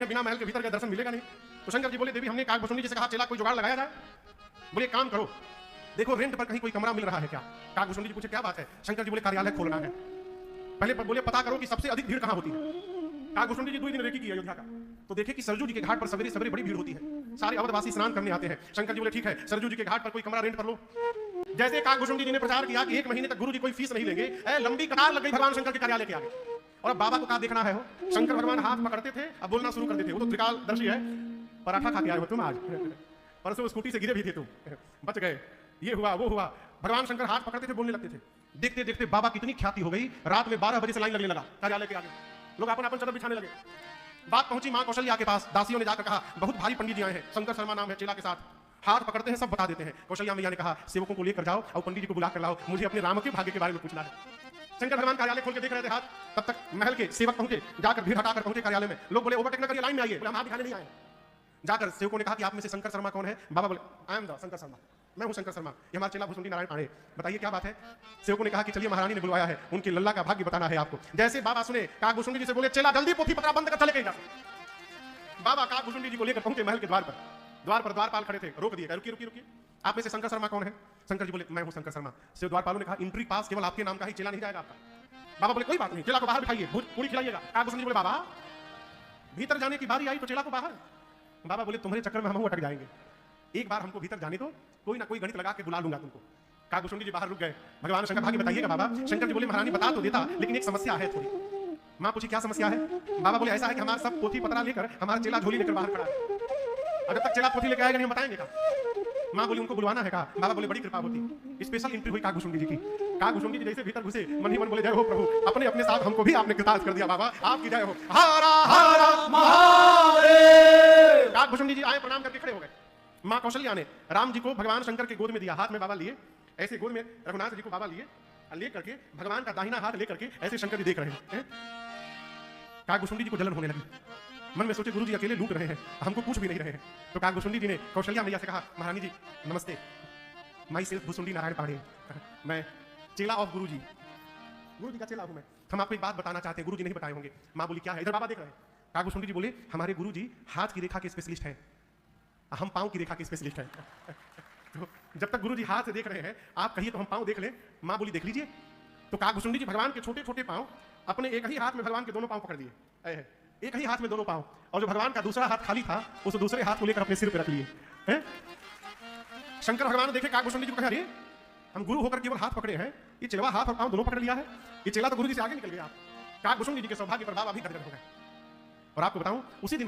बिना महल के भीतर का दर्शन मिलेगा नहीं। तो शंकर जी बोले देवी हमने काकभुसुंडी जी से कहा चला कोई जुगाड़ लगाया जाए। बोले काम करो, देखो रेंट पर कहीं कोई कमरा मिल रहा है क्या। काकभुसुंडी जी पूछे क्या बात है। शंकर जी बोले कार्यालय खोलना है, पहले बोले पता करो कि सबसे अधिक भीड़ कहां होती है। काकभुसुंडी जी 2 दिन रेकी की अयोध्या का, तो देखे कि सरजू जी के घाट पर सवेरे सवेरे बड़ी भीड़ होती है, सारे अवधवासी स्नान करने आते हैं। शंकर जी बोले ठीक है सरजू जी के घाट पर कोई कमरा रेंट पर लो। जैसे काकभुसुंडी जी ने प्रचार किया कि 1 महीने तक गुरु जी कोई फीस नहीं लेंगे, लंबी कतार लग गई भगवान शंकर के कार्यालय के आगे। और अब बाबा को कहा देखना है हो, शंकर भगवान हाथ पकड़ते थे अब बोलना शुरू कर देते। वो तो त्रिकालदर्शी है। पराठा खा के आए हो तुम आज, परसों स्कूटी से गिरे भी थे तुम, बच गए, ये हुआ वो हुआ। भगवान शंकर हाथ पकड़ते थे बोलने लगते थे। देखते देखते बाबा कितनी ख्याति हो गई, रात में 12 बजे से लाइन लगने लगा कार्यालय के आगे, लोग अपन अपन चदर बिछाने लगे। बात पहुंची मां कौशल्या के पास, दासियों ने जाकर कहा बहुत भारी पंडित जी आए हैं, शंकर शर्मा नाम है, चेला के साथ हाथ पकड़ते हैं सब बता देते हैं। कौशल्या मैया ने कहा सेवकों को लेकर जाओ और पंडित जी को बुला कर लाओ, मुझे अपने राम के भाग्य के बारे में पूछना है। शंकर भगवान कार्यालय खोल के देख रहे थे हाथ, तब तक महल के सेवक पहुंचे, जाकर भीड़ हटाकर पहुंचे कार्यालय में। लोग बोले ओवरटेक न करिए, लाइन में आइए। बोले हम हाथ दिखाने नहीं आए। जाकर सेवकों ने कहा कि आप में से शंकर शर्मा कौन है। बाबा बोले I am the Shankar Sharma, मैं हूं शंकर शर्मा, ये हमारा चेला भुसुंडी नारायण पांडे, बताइए क्या बात है। सेवकों ने कहा कि चलिए महारानी ने बुलवाया है, उनके लल्ला का भाग्य बताना है आपको। जैसे बाबा सुने काकभुसुंडी जी से बोले चेला जल्दी पोथी पत्रा बंद कर चले गए। बाबा काकभुसुंडी जी को लेकर पहुंचे महल के द्वार पर द्वारपाल खड़े थे, रोक दिए, रुकिए रुकिए रुकिए, आप में से शंकर शर्मा कौन है। शंकर जी बोले मैं हूं शंकर शर्मा। से द्वारपालों ने कहा एंट्री पास केवल आपके नाम का ही, चेला नहीं जाएगा आपका। बाबा बोले कोई बात नहीं, चेला को बाहर बिठाइए, पूरी खिलाइएगा। काकभुसुंडी बोले बाबा भीतर जाने की बारी आई तो चेला को बाहर। बाबा बोले तुम्हारे चक्कर में हम अटक जाएंगे, एक बार हमको भीतर जाने दो, कोई ना कोई गणित लगा के बुला लूंगा तुमको। काकभुसुंडी जी बाहर रुक गए। भगवान शंकर भाग्य बताइएगा बाबा। शंकर जी बोले महारानी बता तो देता, लेकिन एक समस्या है थोड़ी। मां पूछी क्या समस्या है। बाबा बोले ऐसा है कि हमारा सब पोथी पत्रा लेकर हमारा चेला झोली लेकर बाहर खड़ा है, अगर तक चेला पोथी लेकर आएगा नहीं हम बताएंगे कहा। मां बोली उनको बुलवाना है कहा। बाबा बोले बड़ी कृपा होती। स्पेशल एंट्री हुई काकभुसुंडी जी की। काकभुसुंडी जी जैसे भीतर घुसे मन ही मन बोले जय हो प्रभु, अपने अपने साथ हमको भी आपने कृतार्थ कर दिया बाबा, आपकी जय हो। हारा हारा महादेव। काकभुसुंडी जी आए, प्रणाम करके खड़े हो गए। मां कौशल्या ने राम जी को भगवान शंकर के गोद में दिया, हाथ में बाबा लिए, ऐसे गोद में रघुनाथ जी को बाबा लिए, ले करके भगवान का दाहिना हाथ लेकर के ऐसे शंकर जी देख रहे हैं। काकभुसुंडी जी को जलन होने लगी, मन में सोचे गुरु जी अकेले लूट रहे हैं, हमको पूछ भी नहीं रहे हैं। तो काकभुसुंडी जी ने कौशल्या मैया से कहा महारानी जी नमस्ते, माई सेल्फ भुसुंडी नारायण पांडे, मैं चेला ऑफ गुरु जी का चेला हूं मैं, हम आपको एक बात बताना चाहते हैं, गुरु जी नहीं बताए होंगे। मां बोली क्या है। इधर बाबा देख रहे हैं। काकभुसुंडी जी बोले हमारे गुरु जी हाथ की रेखा के स्पेशलिस्ट हैं, हम पांव की रेखा के स्पेशलिस्ट हैं। तो जब तक गुरु जी हाथ से देख रहे हैं आप कहिए तो हम पांव देख लें। मां बोली देख लीजिए। तो काकभुसुंडी जी भगवान के छोटे छोटे पांव अपने एक ही हाथ में भगवान के दोनों पांव पकड़ लिए, एक ही हाथ में दोनों पांव, और जो भगवान का दूसरा हाथ खाली था उस दूसरे हाथ को लेकर अपने सिर पे रख लिए। शंकर भगवान देखे काकभुसुंडी जी को कहा अरे हम गुरु होकर केवल हाथ पकड़े हैं, ये चेला हाथ और पांव दोनों पकड़ लिया है, ये चेला तो गुरु जी से आगे निकल गया। काकभुसुंडी जी के सौभाग्य पर बाबा भी गदगद हो गए। और आपको बताऊं उसी दिन